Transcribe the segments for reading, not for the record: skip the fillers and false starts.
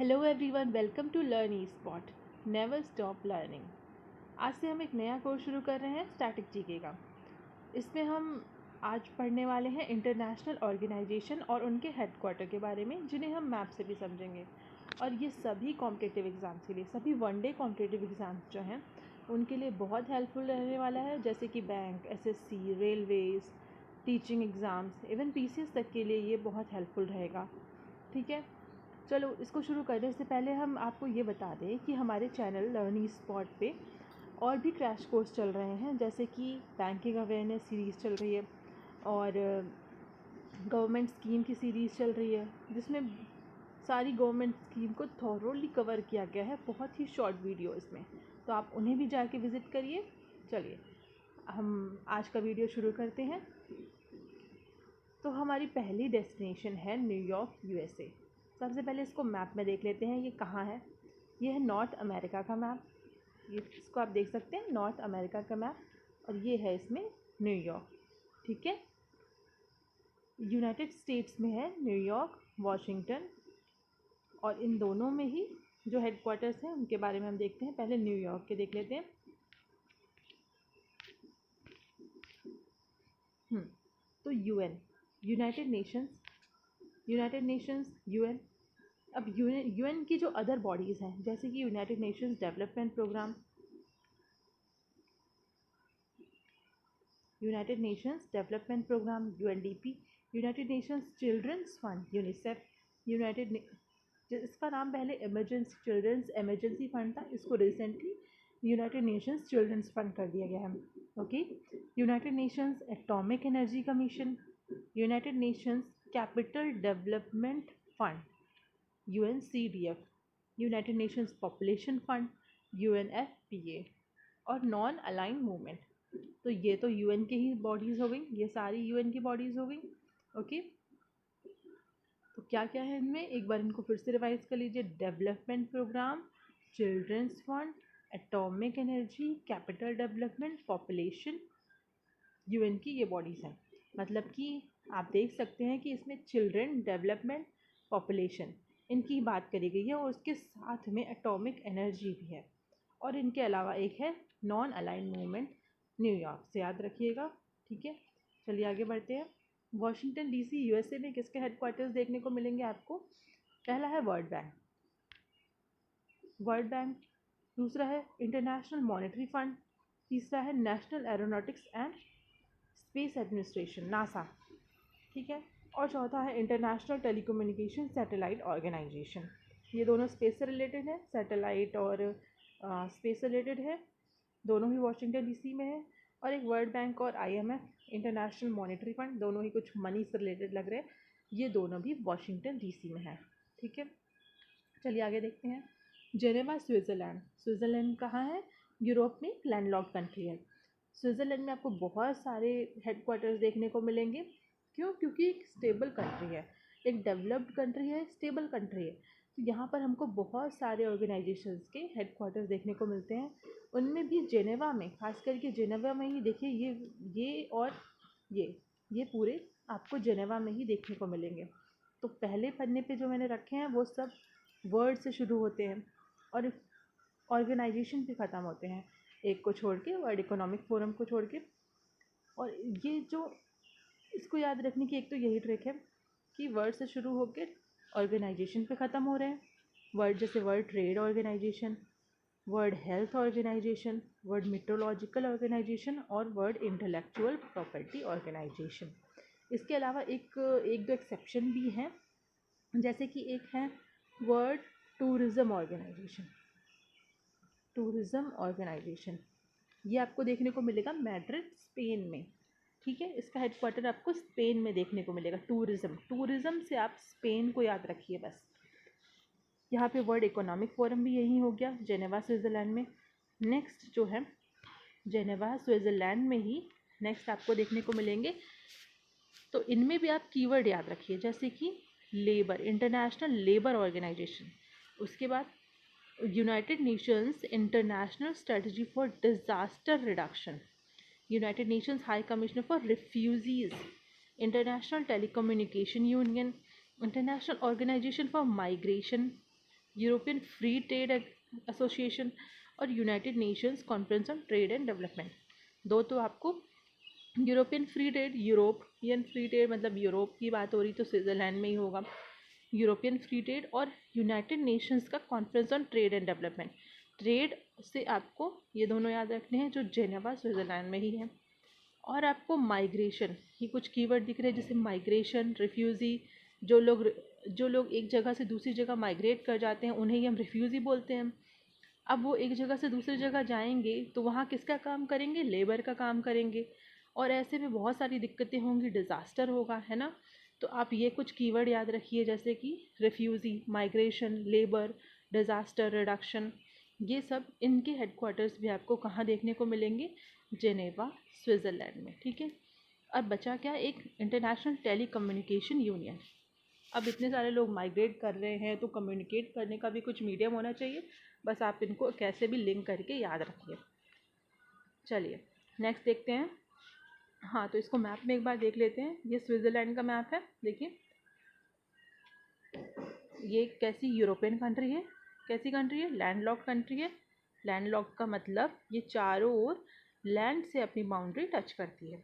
Hello everyone, welcome to learn e spot, never stop learning. आज से हम एक नया कोर्स शुरू कर रहे हैं स्टैटिक जीके का। इसमें हम आज पढ़ने वाले हैं इंटरनेशनल ऑर्गेनाइजेशन और उनके हेडक्वार्टर के बारे में, जिन्हें हम मैप से भी समझेंगे। और ये सभी कॉम्पिटिटिव एग्ज़ाम्स के लिए, सभी वनडे कॉम्पिटिटिव एग्ज़ाम्स जो हैं उनके लिए बहुत हेल्पफुल रहने वाला है, जैसे कि bank, SSC, Railways, teaching exams, even PCS तक के लिए ये बहुत हेल्पफुल रहेगा। ठीक है, चलो इसको शुरू करने से पहले हम आपको ये बता दें कि हमारे चैनल लर्न ई स्पॉट पे और भी क्रैश कोर्स चल रहे हैं, जैसे कि बैंकिंग अवेयरनेस सीरीज़ चल रही है और गवर्नमेंट स्कीम की सीरीज़ चल रही है, जिसमें सारी गवर्नमेंट स्कीम को थॉरोली कवर किया गया है, बहुत ही शॉर्ट वीडियो इसमें। तो आप उन्हें भी जाके विज़िट करिए। चलिए हम आज का वीडियो शुरू करते हैं। तो हमारी पहली डेस्टिनेशन है न्यूयॉर्क, यूएसए। सबसे पहले इसको मैप में देख लेते हैं, ये कहाँ है। ये है नॉर्थ अमेरिका का मैप, ये इसको आप देख सकते हैं, नॉर्थ अमेरिका का मैप। और ये है इसमें न्यूयॉर्क। ठीक है, यूनाइटेड स्टेट्स में है न्यूयॉर्क, वॉशिंगटन, और इन दोनों में ही जो हेडक्वार्टर्स हैं उनके बारे में हम देखते हैं। पहले न्यूयॉर्क के देख लेते हैं। तो यूएन, यूनाइटेड नेशंस, यूएन। अब यूएन की जो अदर बॉडीज़ हैं, जैसे कि United Nations Development Programme, United Nations Development Programme UNDP, United Nations Children's Fund UNICEF, इसका नाम पहले इमरजेंसी चिल्ड्रंस इमरजेंसी फंड था, इसको recently United Nations Children's Fund कर दिया गया है। Okay, United Nations Atomic Energy Commission, United Nations Capital Development Fund UNCDF, United Nations Population Fund UNFPA, और नॉन अलाइन मूवमेंट। तो ये तो यूएन के ही बॉडीज़ हो गई, ये सारी यूएन की बॉडीज़ हो गई। ओके, तो क्या क्या है इनमें, एक बार इनको फिर से रिवाइज कर लीजिए। Development programme, children's fund, atomic energy, capital development, population, UN की ये बॉडीज़ हैं। मतलब कि आप देख सकते हैं कि इसमें चिल्ड्रन, डेवलपमेंट, पॉपुलेशन, इनकी बात करी गई है, और उसके साथ में एटॉमिक एनर्जी भी है। और इनके अलावा एक है नॉन अलाइन मूवमेंट, न्यूयॉर्क से याद रखिएगा। ठीक है, चलिए आगे बढ़ते हैं। वॉशिंगटन डीसी, यूएसए में किसके हेडक्वार्टर्स देखने को मिलेंगे आपको? पहला है वर्ल्ड बैंक, दूसरा है इंटरनेशनल मॉनेटरी फंड, तीसरा है national aeronautics and space administration, NASA. ठीक है, और चौथा है इंटरनेशनल टेलीकम्युनिकेशन सैटेलाइट ऑर्गेनाइजेशन। ये दोनों स्पेस से रिलेटेड है, सैटेलाइट और स्पेस से रिलेटेड है, दोनों ही वॉशिंगटन डीसी में है। और एक वर्ल्ड बैंक और आईएमएफ, इंटरनेशनल मॉनेटरी फंड, दोनों ही कुछ मनी से रिलेटेड लग रहे हैं, ये दोनों भी वॉशिंगटन डीसी में है। ठीक है, चलिए आगे देखते हैं। जेनेवा, स्विट्ज़रलैंड कहाँ है? यूरोप में लैंडलॉक्ड कंट्री है। स्विट्ज़रलैंड में आपको बहुत सारे हेडक्वार्टर्स देखने को मिलेंगे। क्यों? क्योंकि एक स्टेबल कंट्री है, एक डेवलप्ड कंट्री है, स्टेबल कंट्री है। तो यहाँ पर हमको बहुत सारे ऑर्गेनाइजेशंस के हेडक्वार्टर्स देखने को मिलते हैं। उनमें भी जेनेवा में, खास करके जेनेवा में ही देखिए, ये और ये पूरे आपको जेनेवा में ही देखने को मिलेंगे। तो पहले पन्ने पे जो मैंने रखे हैं वो सब वर्ड से शुरू होते हैं और ऑर्गेनाइजेशन पे ख़त्म होते हैं, एक को छोड़ के, वर्ल्ड इकोनॉमिक फोरम को छोड़ के। और ये जो, इसको याद रखने की एक तो यही ट्रिक है कि वर्ड से शुरू होकर ऑर्गेनाइजेशन पे ख़त्म हो रहे हैं। वर्ड जैसे World Trade Organization, World Health Organization, World Meteorological Organization और वर्ल्ड इंटेलेक्चुअल प्रॉपर्टी ऑर्गेनाइजेशन। इसके अलावा एक दो एक्सेप्शन भी हैं, जैसे कि एक है वर्ल्ड टूरिज़्म ऑर्गेनाइजेशन, ये आपको देखने को मिलेगा मैड्रिड, स्पेन में। ठीक है, इसका हेडक्वार्टर आपको स्पेन में देखने को मिलेगा। टूरिज़्म से आप स्पेन को याद रखिए बस। यहाँ पे वर्ल्ड इकोनॉमिक फोरम भी यही हो गया, जेनेवा, स्विट्ज़रलैंड में। नेक्स्ट जो है जेनेवा, स्विट्ज़रलैंड में ही नेक्स्ट आपको देखने को मिलेंगे। तो इनमें भी आप कीवर्ड याद रखिए, जैसे कि लेबर, इंटरनेशनल लेबर ऑर्गेनाइजेशन। उसके बाद United Nations International Strategy for Disaster Reduction, United Nations High Commissioner for Refugees, International Telecommunication Union, International Organization for Migration, European Free Trade Association और United Nations Conference on Trade and Development. दो तो आपको European Free Trade, European Free Trade मतलब Europe की बात हो रही तो स्विट्ज़रलैंड में ही होगा, यूरोपियन फ्री ट्रेड और यूनाइटेड नेशंस का Conference on Trade and Development. Trade से आपको ये दोनों याद रखने हैं जो जेनेवा स्विट्ज़रलैंड में ही है। और आपको माइग्रेशन, ये कुछ कीवर्ड दिख रहे हैं जैसे माइग्रेशन, रिफ्यूज़ी, जो लोग एक जगह से दूसरी जगह माइग्रेट कर जाते हैं उन्हें ही हम रिफ्यूज़ी बोलते हैं। अब वो एक जगह से दूसरी जगह जाएंगे तो वहाँ किसका काम करेंगे, लेबर का काम करेंगे, और ऐसे में बहुत सारी दिक्कतें होंगी, डिज़ास्टर होगा, है ना। तो आप ये कुछ कीवर्ड याद रखिए जैसे कि refugee, migration, labour, disaster reduction, ये सब इनके हेडक्वार्टर्स भी आपको कहाँ देखने को मिलेंगे, जेनेवा स्विट्ज़रलैंड में। ठीक है। अब बचा क्या, एक इंटरनेशनल टेली कम्युनिकेशन यूनियन। अब इतने सारे लोग माइग्रेट कर रहे हैं तो कम्युनिकेट करने का भी कुछ मीडियम होना चाहिए, बस आप इनको कैसे भी लिंक करके याद रखिए। चलिए नेक्स्ट देखते हैं। हाँ तो इसको मैप में एक बार देख लेते हैं। ये स्विट्ज़रलैंड का मैप है, देखिए ये कैसी यूरोपियन कंट्री है, कैसी कंट्री है, लैंडलॉक्ड कंट्री है। लैंडलॉक्ड का मतलब ये चारों ओर लैंड से अपनी बाउंड्री टच करती है।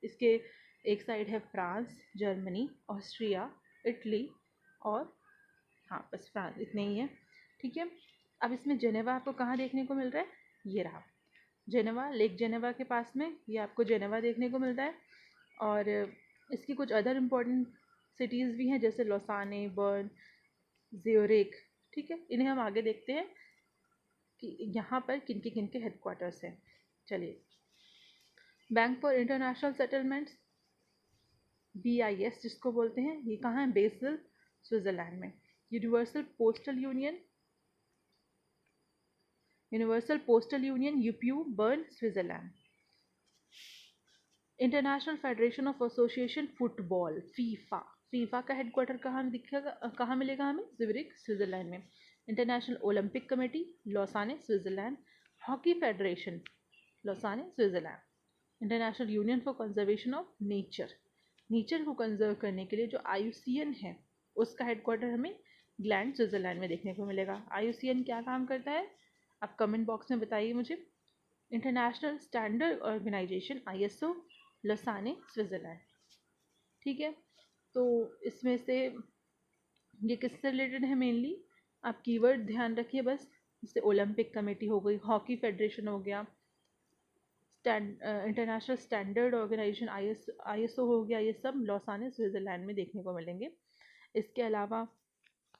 इसके एक साइड है फ्रांस, जर्मनी, ऑस्ट्रिया, इटली और हाँ बस फ्रांस, इतने ही है। ठीक है। अब इसमें जेनेवा आपको कहाँ देखने को मिल रहा है, ये रहा जेनेवा, लेक जेनेवा के पास में ये आपको जेनेवा देखने को मिलता है। और इसकी कुछ अदर इम्पोर्टेंट सिटीज़ भी हैं जैसे लौसाने, बर्न, ज्यूरिख। ठीक है, इन्हें हम आगे देखते हैं कि यहाँ पर किन के हेडक्वार्टर्स हैं। चलिए, Bank for International Settlements, BIS जिसको बोलते हैं, ये कहाँ है, बेसल स्विट्ज़रलैंड में। Universal Postal Union, UPU, Bern Switzerland. International Federation of Association Football, FIFA का हेडक्वार्टर कहाँ दिखेगा, कहाँ मिलेगा हमें, ज्यूरिख स्विट्ज़रलैंड में। International Olympic Committee, Lausanne Switzerland. Hockey federation, Lausanne Switzerland. International Union for Conservation of Nature को conserve करने के लिए जो IUCN है उसका हेडक्वार्टर हमें ग्लैंड स्विट्ज़रलैंड में देखने को मिलेगा। IUCN क्या काम करता है, आप कमेंट बॉक्स में बताइए मुझे। International Standard Organization ISO, Lausanne Switzerland. ठीक है, तो इसमें से ये किससे रिलेटेड है मेनली, आप कीवर्ड ध्यान रखिए बस, जैसे ओलंपिक कमेटी हो गई, हॉकी फेडरेशन हो गया, इंटरनेशनल स्टैंडर्ड ऑर्गेनाइजेशन ISO हो गया, ये सब लौसाने स्विट्ज़रलैंड में देखने को मिलेंगे। इसके अलावा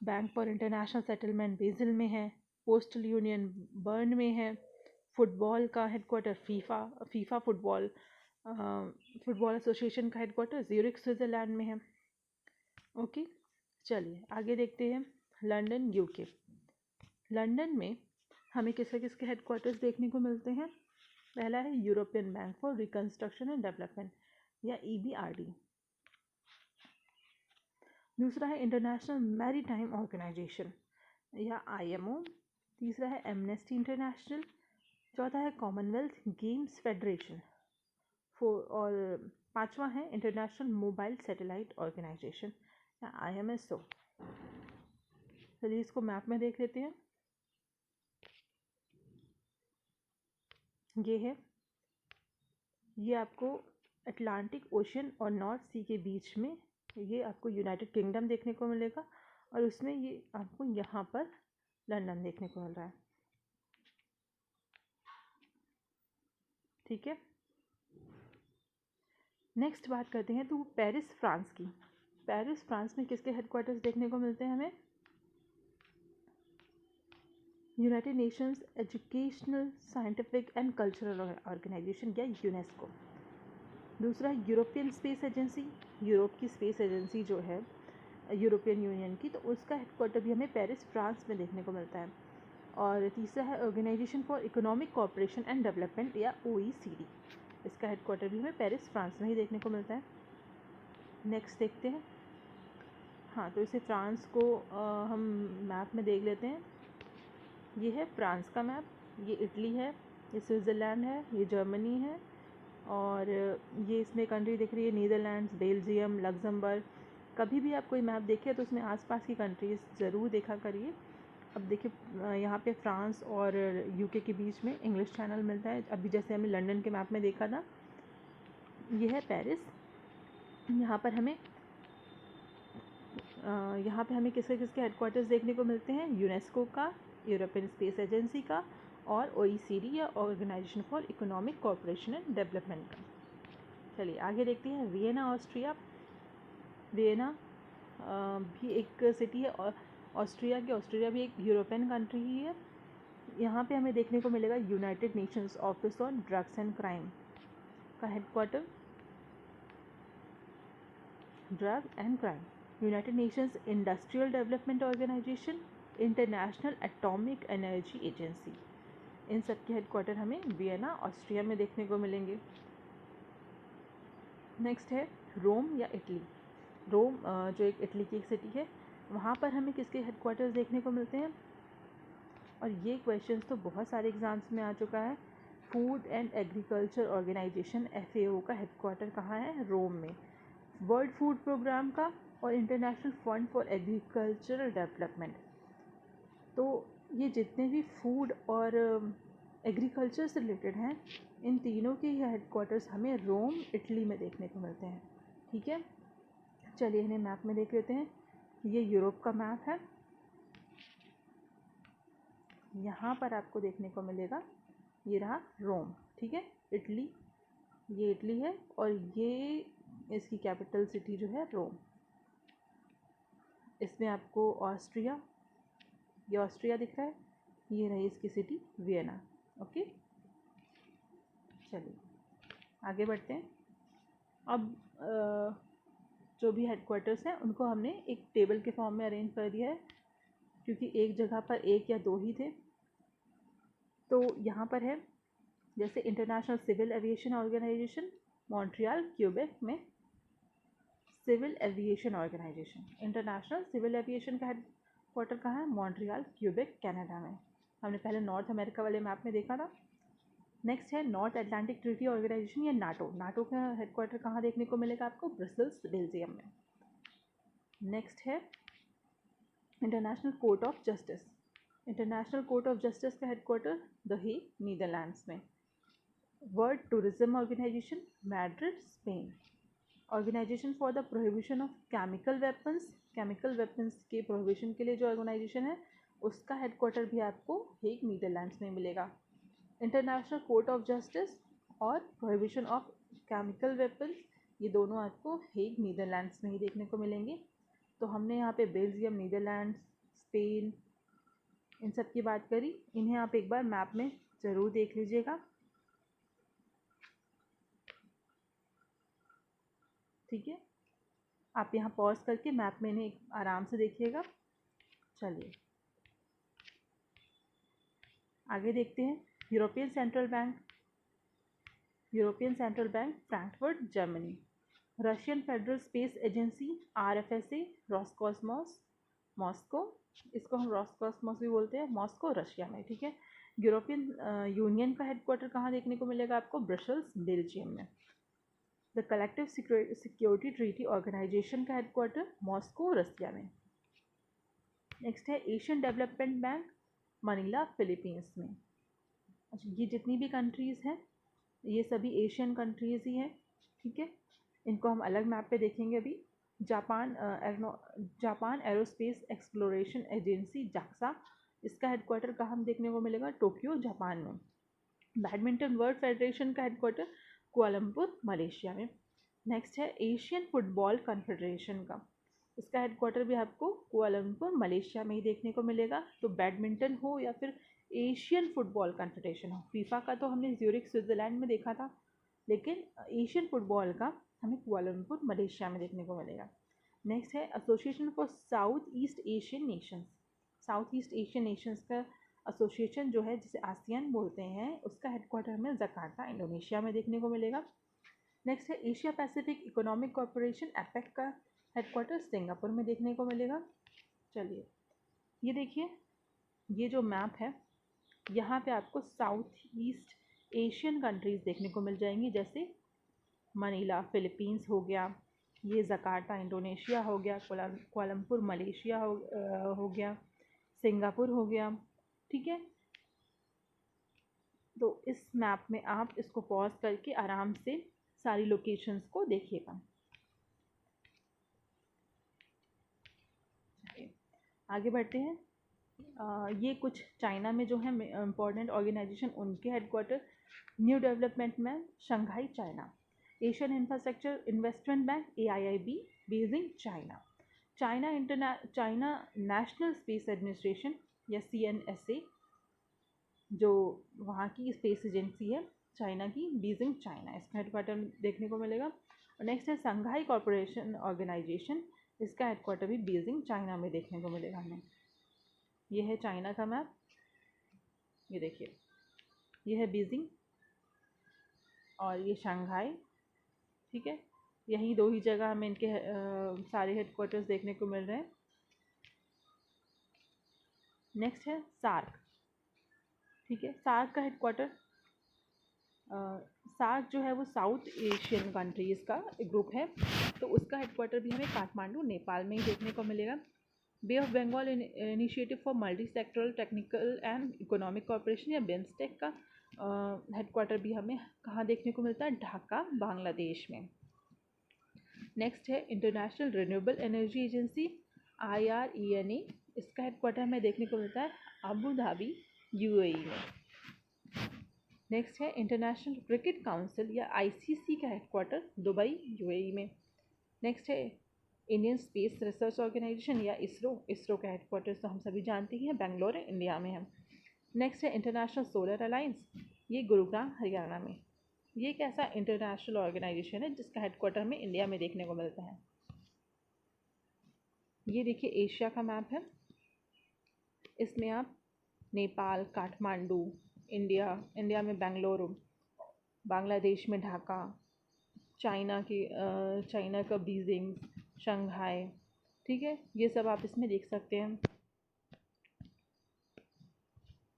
bank for international settlement BECIL में है, पोस्टल यूनियन बर्न में है, फुटबॉल का हेडक्वार्टर फीफा फुटबॉल एसोसिएशन का हेडक्वार्टर ज्यूरिख स्विट्ज़रलैंड में है। ओके, चलिए आगे देखते हैं। London, UK। लंदन में हमें किसके हेडक्वार्टर्स देखने को मिलते हैं, पहला है European bank for reconstruction and development या EBRD। दूसरा है इंटरनेशनल मैरीटाइम ऑर्गेनाइजेशन या IMO। तीसरा है एमनेस्टी इंटरनेशनल। चौथा है कॉमनवेल्थ गेम्स फेडरेशन। और पांचवा है इंटरनेशनल मोबाइल सैटेलाइट ऑर्गेनाइजेशन या IMSO। चलिए इसको मैप में देख लेते हैं। ये आपको अटलांटिक ओशन और नॉर्थ सी के बीच में ये आपको यूनाइटेड किंगडम देखने को मिलेगा, और उसमें ये आपको यहाँ पर लंदन देखने को मिल रहा है। ठीक है, नेक्स्ट बात करते हैं तो पेरिस फ्रांस की। पेरिस फ्रांस में किसके हेडक्वार्टर्स देखने को मिलते हैं हमें, United Nations educational, scientific and cultural organisation या UNESCO। दूसरा यूरोपियन स्पेस एजेंसी, यूरोप की स्पेस एजेंसी जो है यूरोपियन यूनियन की, तो उसका हेडक्वार्टर भी हमें पेरिस फ्रांस में देखने को मिलता है। और तीसरा है organisation for economic cooperation and development या OECD। इसका हेडक्वार्टर भी हमें पेरिस फ्रांस में ही देखने को मिलता है। नेक्स्ट देखते हैं। हाँ तो इसे फ्रांस को हम मैप में देख लेते हैं। ये है फ्रांस का मैप, ये इटली है, ये स्विट्ज़रलैंड है, ये जर्मनी है, और ये इसमें कंट्री दिख रही है नीदरलैंड्स, बेल्जियम, लग्जमबर्ग। कभी भी आप कोई मैप देखिए तो उसमें आसपास की कंट्रीज़ ज़रूर देखा करिए। अब देखिए यहाँ पे फ्रांस और यूके के बीच में इंग्लिश चैनल मिलता है। अभी जैसे हमने लंदन के मैप में देखा था, ये है पेरिस। यहाँ पर हमें किसके किसके हेडक्वार्टर्स देखने को मिलते हैं, यूनेस्को का, यूरोपियन स्पेस एजेंसी का, और OECD या organisation for economic cooperation and development का। चलिए आगे देखते हैं, वियना ऑस्ट्रिया। वियना भी एक सिटी है और ऑस्ट्रिया भी एक यूरोपियन कंट्री ही है। यहाँ पे हमें देखने को मिलेगा United Nations Office on Drugs and Crime का headquarter, drug and crime, United Nations Industrial Development Organization, International Atomic Energy Agency, इन सब के हेडक्वार्टर हमें वियना ऑस्ट्रिया में देखने को मिलेंगे। नेक्स्ट है रोम या इटली। रोम जो एक इटली की एक सिटी है, वहाँ पर हमें किसके हेडक्वार्टर्स देखने को मिलते हैं, और ये क्वेश्चंस तो बहुत सारे एग्जाम्स में आ चुका है। Food and agriculture organisation FAO का हेडक्वार्टर कहाँ है, रोम में। वर्ल्ड फूड प्रोग्राम का और international fund for agricultural development, तो ये जितने भी फूड और एग्रीकल्चर से रिलेटेड हैं, इन तीनों के हेडक्वार्टर्स हमें रोम इटली में देखने को मिलते हैं। ठीक है, चलिए इन्हें मैप में देख लेते हैं। ये यूरोप का मैप है। यहाँ पर आपको देखने को मिलेगा, ये रहा रोम, ठीक है, इटली, ये इटली है, और ये इसकी कैपिटल सिटी जो है रोम। इसमें आपको ऑस्ट्रिया, ये ऑस्ट्रिया दिख रहा है, ये रही इसकी सिटी वियना। ओके, चलिए आगे बढ़ते हैं। अब जो भी हेडक्वार्टर्स हैं उनको हमने एक टेबल के फॉर्म में अरेंज कर दिया है, क्योंकि एक जगह पर एक या दो ही थे। तो यहाँ पर है जैसे International Civil aviation Organization, Montreal Quebec में civil aviation organization. International Civil Aviation का हेडक्वार्टर कहाँ है, मॉन्ट्रियल क्यूबेक कनाडा में। हमने पहले नॉर्थ अमेरिका वाले मैप में देखा था। नेक्स्ट है नॉर्थ अटलांटिक ट्रीटी ऑर्गेनाइजेशन या नाटो। नाटो का हेडक्वार्टर कहाँ देखने को मिलेगा आपको, ब्रसेल्स बेल्जियम में। नेक्स्ट है international court of justice. International court of justice का हेडक्वार्टर द हेग, नीदरलैंड्स में। World tourism organisation, Madrid, Spain. Organisation for the prohibition of chemical weapons, chemical weapons के प्रोहिबिशन के लिए जो ऑर्गेनाइजेशन है, उसका हेडक्वार्टर भी आपको हेग, नीदरलैंड्स में मिलेगा। इंटरनेशनल कोर्ट ऑफ जस्टिस और प्रोहिबिशन ऑफ केमिकल वेपन्स, ये दोनों आपको हेग, नीदरलैंड्स में ही देखने को मिलेंगे। तो हमने यहाँ पे बेल्जियम, नीदरलैंड्स, स्पेन, इन सब की बात करी। इन्हें आप एक बार मैप में ज़रूर देख लीजिएगा, ठीक है। आप यहाँ पॉज करके मैप में इन्हें आराम से देखिएगा। चलिए आगे देखते हैं, European central bank. European central bank Frankfurt, Germany. Russian federal space agency RFSA, Roscosmos, Moscow, इसको हम रॉसकॉस्मोस भी बोलते हैं, मॉस्को रशिया में, ठीक है। यूरोपियन यूनियन का हेडक्वार्टर कहाँ देखने को मिलेगा आपको, ब्रसेल्स बेल्जियम में। The collective security treaty organisation का हेडक्वार्टर मॉस्को रसिया में। नेक्स्ट है Asian development bank, Manila, Philippines में। अच्छा, ये जितनी भी कंट्रीज़ हैं ये सभी एशियन कंट्रीज़ ही हैं, ठीक है। इनको हम अलग मैप पे देखेंगे अभी। Japan aerospace exploration agency, JAXA, इसका हेडक्वार्टर कहाँ हम देखने को मिलेगा, टोक्यो, जापान में। बैडमिंटन वर्ल्ड फेडरेशन का हेडक्वार्टर कुआलालंपुर, मलेशिया में। नेक्स्ट है एशियन फुटबॉल कॉन्फेडरेशन का, इसका हेडक्वार्टर भी आपको कुआलालंपुर, मलेशिया में ही देखने को मिलेगा। तो बैडमिंटन हो या फिर एशियन फुटबॉल कॉन्फेडरेशन हो, फीफा का तो हमने ज्यूरिख, स्विट्ज़रलैंड में देखा था, लेकिन एशियन फुटबॉल का हमें कुआलालंपुर, मलेशिया में देखने को मिलेगा। नेक्स्ट है association for south east Asian Nations. South east Asian Nations का एसोसिएशन जो है, जिसे आसियान बोलते हैं, उसका हेडक्वार्टर हमें जकार्ता, इंडोनेशिया में देखने को मिलेगा। नेक्स्ट है Asia Pacific economic corporation, APEC का हेडक्वार्टर सिंगापुर में देखने को मिलेगा। चलिए ये देखिए, ये जो मैप है यहाँ पे आपको साउथ ईस्ट एशियन कंट्रीज़ देखने को मिल जाएंगी, जैसे मनीला फिलीपींस हो गया, ये जकार्ता इंडोनेशिया हो गया, कुआलालंपुर मलेशिया हो गया, सिंगापुर हो गया। ठीक है, तो इस मैप में आप इसको पॉज करके आराम से सारी लोकेशंस को देखिएगा। आगे बढ़ते हैं। ये कुछ चाइना में जो है इम्पोर्टेंट ऑर्गेनाइजेशन, उनके headquarter. New development bank Shanghai China. Asian infrastructure investment bank AIIB Beijing China. China national space administration या CNSA जो वहाँ की स्पेस एजेंसी है चाइना की, बीजिंग चाइना, इसका हेडक्वार्टर देखने को मिलेगा। और नेक्स्ट है संघाई कॉरपोरेशन ऑर्गेनाइजेशन, इसका हेडक्वार्टर भी बीजिंग चाइना में देखने को मिलेगा हमें। ये है चाइना का मैप, ये देखिए, ये है बीजिंग और ये शंघाई। ठीक है, यही दो ही जगह हमें इनके सारे हेडक्वार्टर्स देखने को मिल रहे हैं। नेक्स्ट है सार्क। ठीक है, सार्क का हेडक्वार्टर, सार्क जो है वो साउथ एशियन कंट्रीज़ का ग्रुप है, तो उसका हेडक्वार्टर भी हमें काठमांडू नेपाल में ही देखने को मिलेगा। Bay of Bengal Initiative for Multi Sectoral Technical and Economic Corporation या BIMSTEC का हेडक्वार्टर भी हमें कहाँ देखने को मिलता है, ढाका बांग्लादेश में। नेक्स्ट है international renewable energy agency IRENA, इसका हेडक्वार्टर हमें देखने को मिलता है अबू धाबी UAE में। नेक्स्ट है इंटरनेशनल क्रिकेट काउंसिल या ICC का हेडक्वार्टर दुबई UAE में। नेक्स्ट है इंडियन स्पेस रिसर्च ऑर्गेनाइजेशन या इसरो का हेडक्वार्टर तो हम सभी जानते ही हैं बेंगलोर इंडिया में है। नेक्स्ट है इंटरनेशनल सोलर अलायंस, ये गुरुग्राम हरियाणा में। ये एक ऐसा इंटरनेशनल ऑर्गेनाइजेशन है जिसका हेडक्वार्टर हमें इंडिया में देखने को मिलता है। ये देखिए एशिया का मैप है, इसमें आप नेपाल काठमांडू, इंडिया में बेंगलुरु, बांग्लादेश में ढाका, चाइना का बीजिंग, शंघाई, ठीक है, ये सब आप इसमें देख सकते हैं।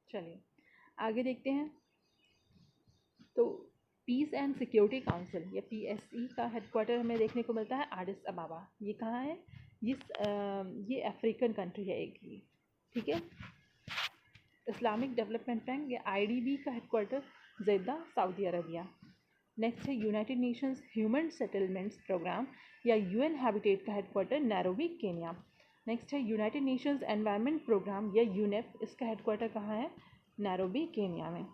चलिए आगे देखते हैं। तो पीस एंड सिक्योरिटी काउंसिल या PSE का हेडक्वार्टर हमें देखने को मिलता है एडिस अबाबा। ये कहाँ है, ये अफ्रीकन कंट्री है एक ही। ठीक है, इस्लामिक डेवलपमेंट बैंक या IDB का headquarter Jeddah Saudi Arabia. Next है United Nations human settlements programme या UN हैबिटेट का हेडक्वार्टर नैरोबी केन्या। नेक्स्ट है यूनाइटेड नेशंस एनवायरनमेंट प्रोग्राम या UNEP, इसका हेडक्वार्टर कहाँ है, नैरोबी केन्या में।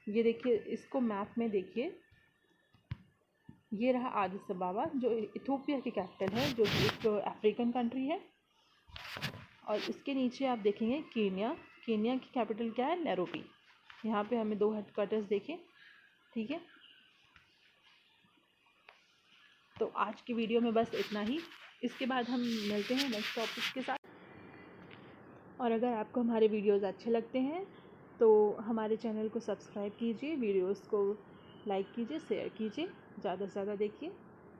ये देखिए, इसको मैप में देखिए, ये रहा आदिस अबाबा जो इथोपिया की कैपिटल है, जो कि एक अफ्रीकन कंट्री है। और इसके नीचे आप देखेंगे केन्या की कैपिटल क्या है, नैरोबी। यहाँ पे हमें 2 हेडक्वार्टर्स देखें। ठीक है, तो आज की वीडियो में बस इतना ही। इसके बाद हम मिलते हैं नेक्स्ट टॉपिक के साथ। और अगर आपको हमारे वीडियोस अच्छे लगते हैं तो हमारे चैनल को सब्सक्राइब कीजिए, वीडियोस को लाइक कीजिए, शेयर कीजिए, ज़्यादा से ज़्यादा देखिए।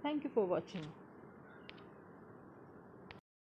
Thank you for watching.